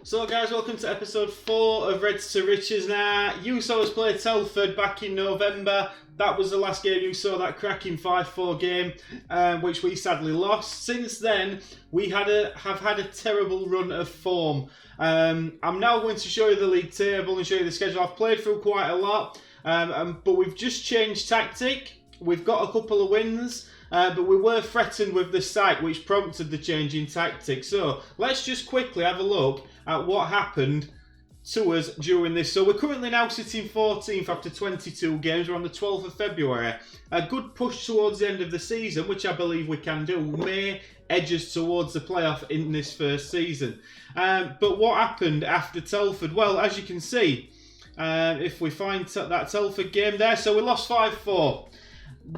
So guys, welcome to episode 4 of Reds to Riches. Now, you saw us play Telford back in November. That was the last game you saw, that cracking 5-4 game, which we sadly lost. Since then, we have had a terrible run of form. I'm now going to show you the league table and show you the schedule. I've played through quite a lot, but we've just changed tactic. We've got a couple of wins. But we were threatened with the sack, which prompted the change in tactic. So let's just quickly have a look at what happened to us during this. So we're currently now sitting 14th after 22 games. We're on the 12th of February. A good push towards the end of the season, which I believe we can do, may edge us towards the playoff in this first season. But what happened after Telford? Well, as you can see, if we find that Telford game there, so we lost 5-4.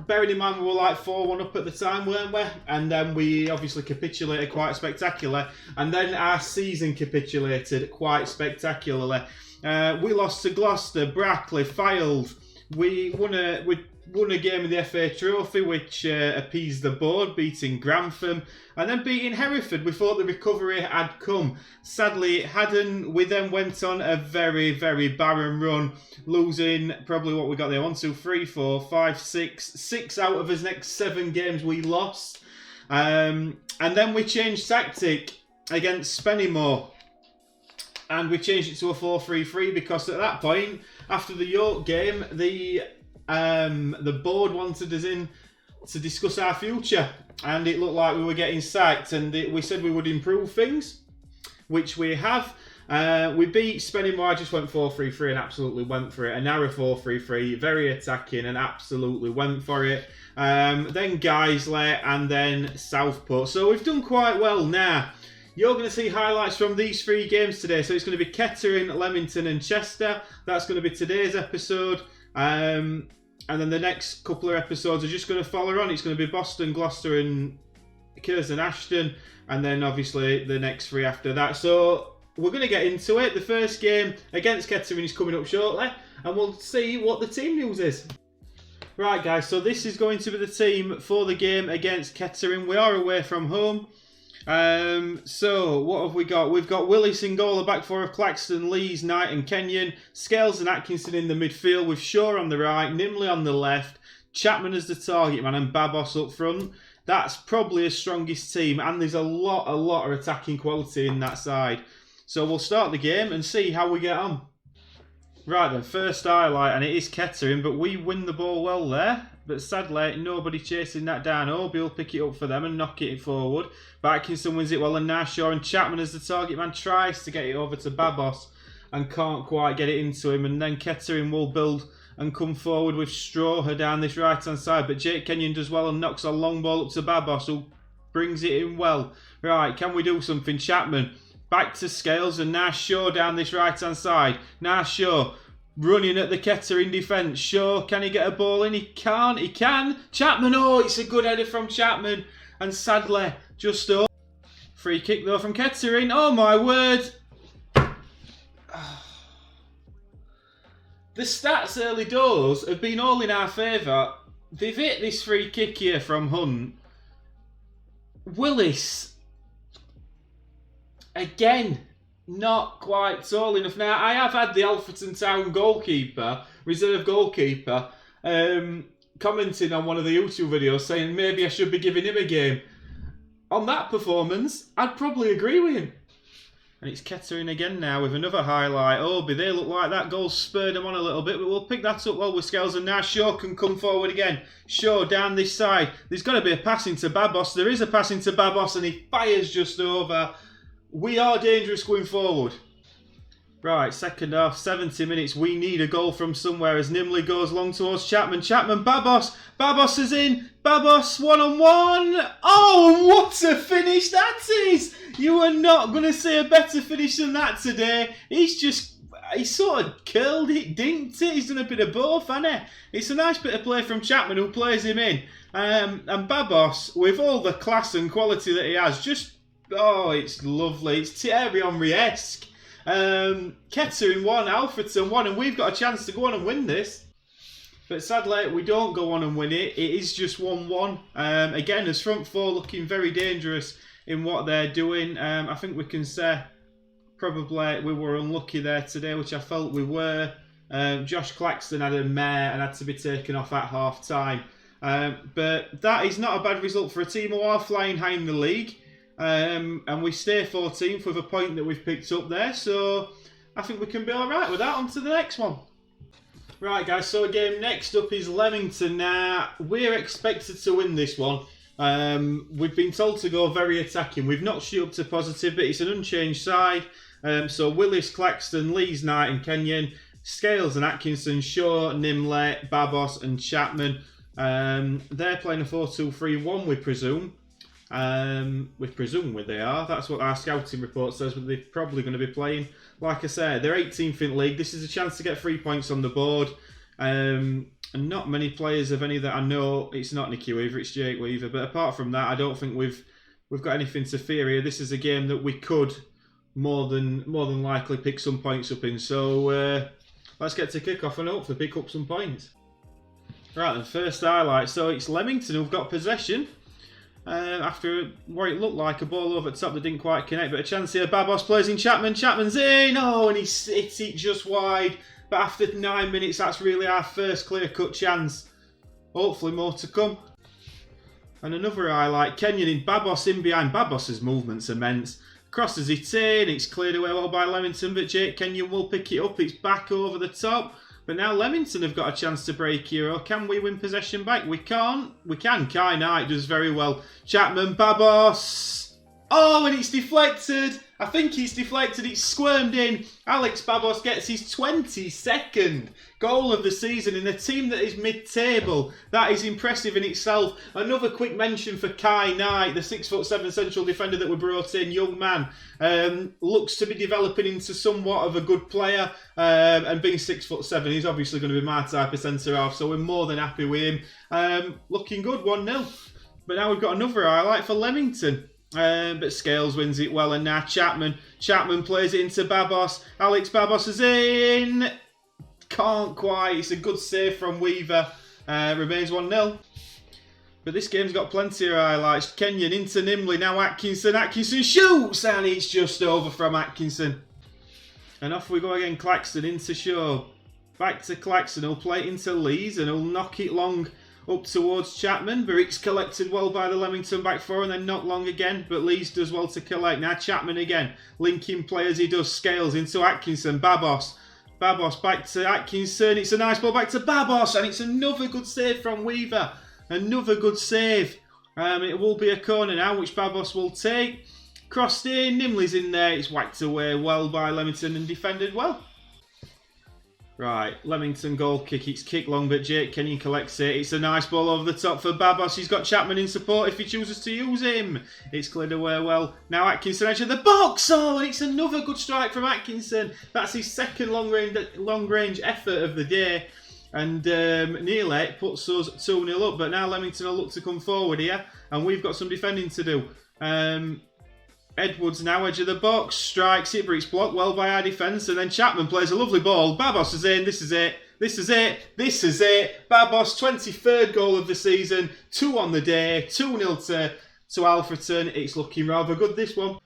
Bearing in mind we were like 4-1 up at the time, weren't we? And then we obviously capitulated quite spectacularly. And then our season capitulated quite spectacularly. We lost to Gloucester, Brackley, Fylde. We won a game of the FA Trophy, which appeased the board, beating Grantham. And then beating Hereford. We thought the recovery had come. Sadly, it hadn't. We then went on a very, very barren run, losing probably what we got there, 1, 2, 3, 4, 5, 6 out of his next 7 games we lost. And then we changed tactic against Spennymoor. And we changed it to a 4-3-3 because at that point, after the York game, the board wanted us in to discuss our future, and it looked like we were getting sacked, and we said we would improve things, which we have. We beat Spennymoor. I just went 4-3-3 and absolutely went for it. A narrow 4-3-3, very attacking, and absolutely went for it. Then Guiseley, and then Southport. So we've done quite well now. You're going to see highlights from these 3 games today. So it's going to be Kettering, Leamington and Chester. That's going to be today's episode. And then the next couple of episodes are just going to follow on. It's going to be Boston, Gloucester and Curzon Ashton. And then obviously the next 3 after that. So we're going to get into it. The first game against Kettering is coming up shortly. And we'll see what the team news is. Right guys, so this is going to be the team for the game against Kettering. We are away from home. So what have we got? We've got Willis in goal, the back 4 of Claxton, Lees, Knight and Kenyon, Scales and Atkinson in the midfield with Shaw on the right, Nimley on the left, Chapman as the target man and Babos up front. That's probably his strongest team, and there's a lot of attacking quality in that side. So we'll start the game and see how we get on. Right then, first highlight, and it is Kettering, but we win the ball well there. But sadly, nobody chasing that down. Obi will pick it up for them and knock it forward. But Atkinson wins it well, and now Shaw and Chapman as the target man tries to get it over to Babos and can't quite get it into him. And then Kettering will build and come forward with Stroher down this right-hand side. But Jake Kenyon does well and knocks a long ball up to Babos, who brings it in well. Right, can we do something? Chapman back to Scales, and now Shaw down this right-hand side. Now Shaw running at the Kettering defence. Shaw, can he get a ball in? He can't. He can. Chapman, oh, it's a good header from Chapman. And sadly, just up. Free kick though from Kettering. Oh my word. The stats early doors have been all in our favour. They've hit this free kick here from Hunt. Willis. Again. Not quite tall enough. Now, I have had the Alfreton Town goalkeeper, reserve goalkeeper, commenting on one of the YouTube videos saying maybe I should be giving him a game. On that performance, I'd probably agree with him. And it's Kettering again now with another highlight. Obi, they look like that goal spurred them on a little bit, but we'll pick that up well with Scales. And now Shaw can come forward again. Shaw down this side. There's got to be a passing to Babos. There is a passing to Babos, and he fires just over. We are dangerous going forward. Right, second half, 70 minutes. We need a goal from somewhere as Nimley goes long towards Chapman. Chapman, Babos. Babos is in. Babos, 1-on-1. Oh, what a finish that is. You are not going to see a better finish than that today. He sort of curled it, dinked it. He's done a bit of both, hasn't he? It's a nice bit of play from Chapman, who plays him in. And Babos, with all the class and quality that he has, just... oh, it's lovely. It's Thierry Henry-esque. Kettering 1, Alfreton 1, and we've got a chance to go on and win this. But sadly, we don't go on and win it. It is just 1-1. Again, as front 4 looking very dangerous in what they're doing. I think we can say probably we were unlucky there today, which I felt we were. Josh Claxton had a mare and had to be taken off at half time. But that is not a bad result for a team who are flying high in the league. And we stay 14th with a point that we've picked up there. So I think we can be alright with that. On to the next one. Right, guys, so game next up is Leamington. Now, we're expected to win this one. We've been told to go very attacking. We've notched it up to positive, but it's an unchanged side. So Willis, Claxton, Lees, Knight and Kenyon, Scales and Atkinson, Shaw, Nimley, Babos and Chapman. They're playing a 4-2-3-1, we presume. They are. That's what our scouting report says, but they're probably going to be playing. Like I said, they're 18th in league. This is a chance to get 3 points on the board. And not many players of any that I know. It's not Nicky Weaver, it's Jake Weaver. But apart from that, I don't think we've got anything to fear here. This is a game that we could more than likely pick some points up in. So let's get to kick off and hopefully pick up some points. Right, then first highlight. So it's Leamington who've got possession. After what it looked like a ball over the top that didn't quite connect, but a chance here. Babos plays in Chapman. Chapman's in. Oh, and he hits it just wide. But after 9 minutes, that's really our first clear-cut chance. Hopefully more to come. And another highlight. Kenyon in. Babos in behind. Babos's movement's immense. Crosses it in. It's cleared away well by Leamington, but Jake Kenyon will pick it up. It's back over the top. But now Leamington have got a chance to break here. Or can we win possession back? We can't. We can. Kai Knight does very well. Chapman, Babos. Oh, and it's deflected. I think he's deflected. It's squirmed in. Alex Babos gets his 22nd goal of the season in a team that is mid-table. That is impressive in itself. Another quick mention for Kai Knight, the 6'7" central defender that we brought in. Young man. Looks to be developing into somewhat of a good player. And being 6'7", he's obviously going to be my type of centre-half. So we're more than happy with him. Looking good, 1-0. But now we've got another highlight for Leamington. But Scales wins it well, and now Chapman plays it into Babos. Alex Babos is in. Can't quite. It's a good save from Weaver. Remains 1-0. But this game's got plenty of highlights. Kenyon into Nimley. Now Atkinson. Atkinson shoots, and it's just over from Atkinson. And off we go again. Claxton into Shaw. Back to Claxton. He'll play it into Lees, and he'll knock it long up towards Chapman, but it's collected well by the Leamington back four and then not long again, but Lees does well to collect. Now Chapman again, linking play as he does. Scales into Atkinson. Babos back to Atkinson. It's a nice ball back to Babos, and it's another good save from Weaver. Another good save. It will be a corner now, which Babos will take. Crossed in, Nimley's in there. It's whacked away well by Leamington and defended well. Right, Leamington goal kick. It's kicked long, but Jake Kenyon collects it. It's a nice ball over the top for Babos. He's got Chapman in support if he chooses to use him. It's cleared away well. Now Atkinson edge of the box. Oh, and it's another good strike from Atkinson. That's his second long-range effort of the day. And nearly puts us 2-0 up. But now Leamington will look to come forward here. And we've got some defending to do. Edwards now, edge of the box, strikes it, but it's blocked well by our defence, and then Chapman plays a lovely ball. Babos is in, this is it. Babos, 23rd goal of the season, 2 on the day, 2-0 to Alfreton. It's looking rather good, this one.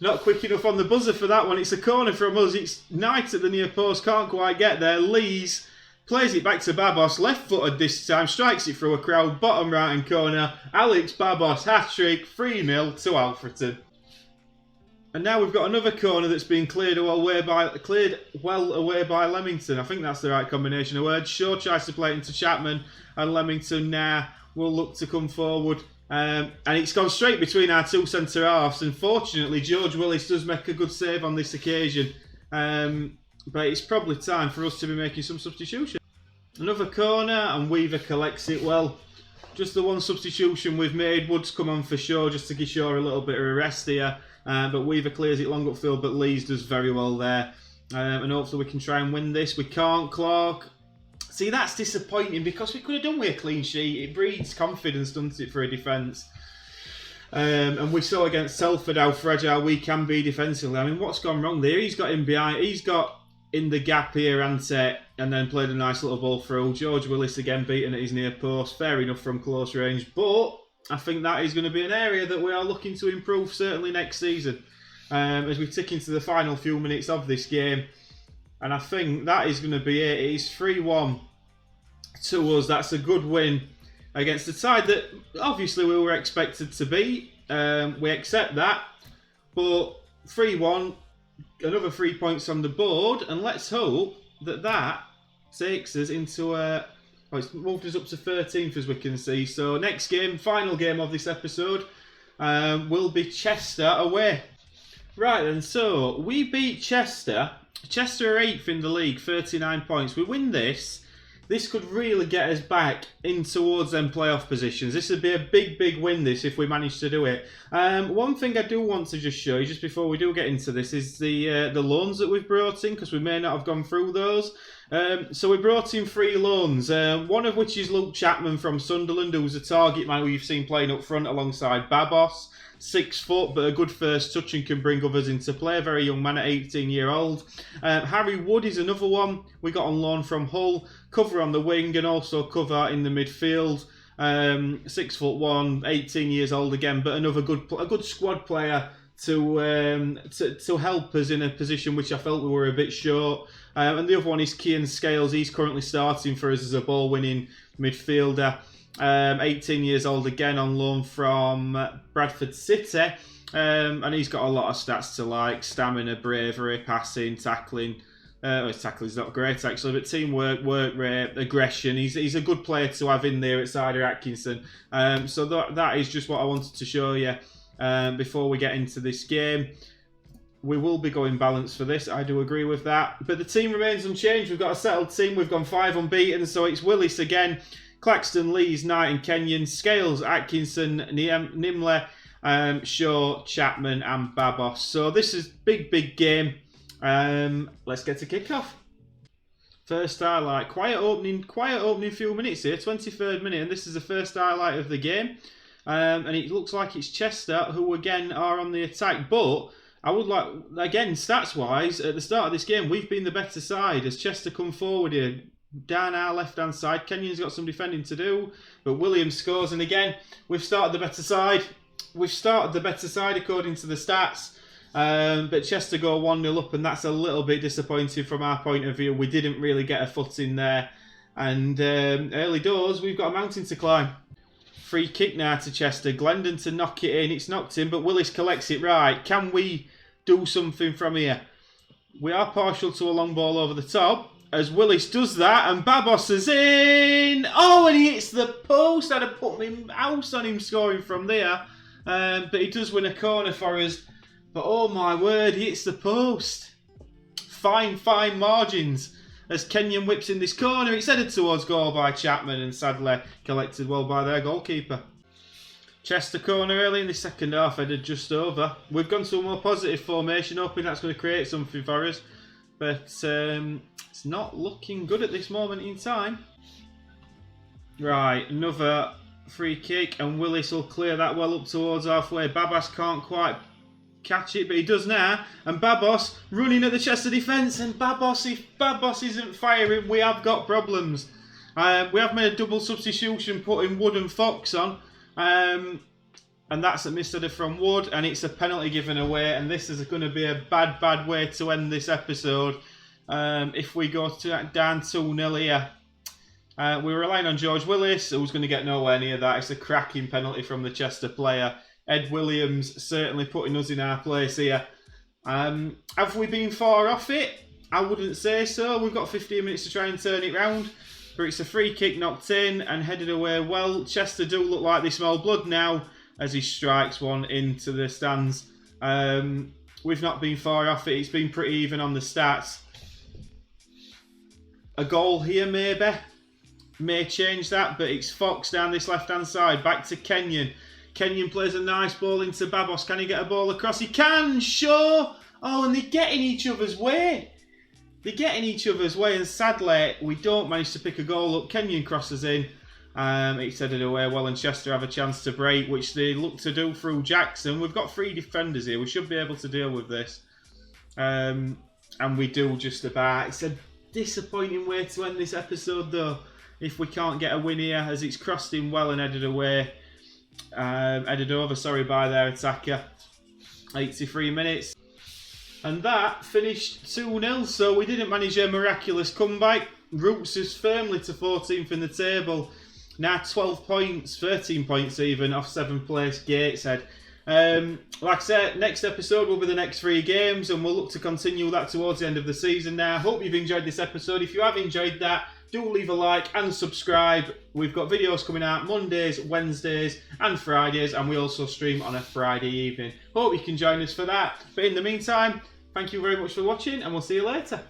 Not quick enough on the buzzer for that one. It's a corner from us. It's Knight at the near post, can't quite get there. Lees plays it back to Babos, left-footed this time, strikes it through a crowd, bottom right-hand corner. Alex Babos, hat-trick, 3-0 to Alfreton. And now we've got another corner that's been cleared well away by Leamington. I think that's the right combination of words. Shaw tries to play it into Chapman, and Leamington now will look to come forward. And it's gone straight between our two centre-halves. And fortunately, George Willis does make a good save on this occasion. But it's probably time for us to be making some substitution. Another corner, and Weaver collects it well. Just the one substitution we've made. Woods come on for Shaw, just to give Shaw a little bit of a rest here. But Weaver clears it long upfield, but Lees does very well there. And hopefully we can try and win this. We can't, Clark. See, that's disappointing because we could have done with a clean sheet. It breeds confidence, doesn't it, for a defence? And we saw against Telford how fragile we can be defensively. I mean, what's gone wrong there? He's got in behind. He's got in the gap here, and then played a nice little ball through. George Willis again beaten at his near post. Fair enough from close range, but I think that is going to be an area that we are looking to improve certainly next season. as we tick into the final few minutes of this game. And I think that is going to be it. It is 3-1 to us. That's a good win against a side that obviously we were expected to beat. We accept that. But 3-1, another 3 points on the board. And let's hope that that takes us into a... Well, it's moved us up to 13th, as we can see. So next game, final game of this episode, will be Chester away. Right then, so we beat Chester. Chester are 8th in the league, 39 points. We win this. This could really get us back in towards them playoff positions. This would be a big, big win, this, if we manage to do it. One thing I do want to just show you, just before we do get into this, is the loans that we've brought in, because we may not have gone through those. So we brought in 3 loans, one of which is Luke Chapman from Sunderland, who's a target man who you've seen playing up front alongside Babos. 6 foot, but a good first touch and can bring others into play. A very young man at 18-year-old. Harry Wood is another one we got on loan from Hull. Cover on the wing and also cover in the midfield. 6'1", 18 years old again, but another a good squad player to help us in a position which I felt we were a bit short. And the other one is Kian Scales. He's currently starting for us as a ball-winning midfielder. 18 years old again, on loan from Bradford City, and he's got a lot of stats to like: stamina, bravery, passing, tackling. His tackling's not great actually, but teamwork, work rate, aggression. He's a good player to have in there at Cider Atkinson. So that is just what I wanted to show you before we get into this game. We will be going balanced for this, I do agree with that. But the team remains unchanged. We've got a settled team. We've gone 5 unbeaten, so it's Willis again. Claxton, Lees, Knight and Kenyon, Scales, Atkinson, Nimle, Shaw, Chapman and Babos. So this is big, big game. Let's get to kick-off. First highlight. Quiet opening few minutes here, 23rd minute, and this is the first highlight of the game. And it looks like it's Chester who again are on the attack, but I would like, again, stats-wise, at the start of this game, we've been the better side as Chester come forward here. Down our left-hand side, Kenyon's got some defending to do, but Williams scores, and again, we've started the better side. We've started the better side according to the stats, but Chester go 1-0 up, and that's a little bit disappointing from our point of view. We didn't really get a foot in there, and early doors, we've got a mountain to climb. Free kick now to Chester, Glendon to knock it in, it's knocked in, but Willis collects it right. Can we do something from here? We are partial to a long ball over the top, as Willis does that, and Babos is in! Oh, and he hits the post. I'd have put my house on him scoring from there. But he does win a corner for us. But oh my word, he hits the post. Fine, fine margins. As Kenyon whips in this corner, it's headed towards goal by Chapman, and sadly collected well by their goalkeeper. Chester corner early in the second half, headed just over. We've gone to a more positive formation, hoping that's going to create something for us. But it's not looking good at this moment in time. Right, another free kick, and Willis will clear that well up towards halfway. Babos can't quite catch it, but he does now. And Babos running at the Chester defence, and Babos, if Babos isn't firing, we have got problems. We have made a double substitution, putting Wood and Fox on. And that's a misheader from Wood, and it's a penalty given away, and this is going to be a bad, bad way to end this episode if we go down 2-0 here. We're relying on George Willis, who's going to get nowhere near that. It's a cracking penalty from the Chester player. Ed Williams certainly putting us in our place here. Have we been far off it? I wouldn't say so. We've got 15 minutes to try and turn it round. But it's a free kick knocked in and headed away well. Chester do look like they smell blood now as he strikes one into the stands. We've not been far off it. It's been pretty even on the stats. A goal here maybe. May change that, but it's Fox down this left-hand side. Back to Kenyon. Kenyon plays a nice ball into Babos. Can he get a ball across? He can, sure. Oh, and they're getting each other's way. They're getting each other's way, and sadly, we don't manage to pick a goal up. Kenyon crosses in. It's headed away well, and Chester have a chance to break, which they look to do through Jackson. We've got 3 defenders here. We should be able to deal with this. And we do just about. It's a disappointing way to end this episode, though, if we can't get a win here, as it's crossed in well and headed away. Headed over, sorry, by their attacker. 83 minutes. And that finished 2-0, so we didn't manage a miraculous comeback. Roots is firmly to 14th in the table. Now 12 points, 13 points even, off 7th place Gateshead. Like I said, next episode will be the next 3 games, and we'll look to continue that towards the end of the season now. Hope you've enjoyed this episode. If you have enjoyed that, do leave a like and subscribe. We've got videos coming out Mondays, Wednesdays and Fridays, and we also stream on a Friday evening. Hope you can join us for that. But in the meantime, thank you very much for watching, and we'll see you later.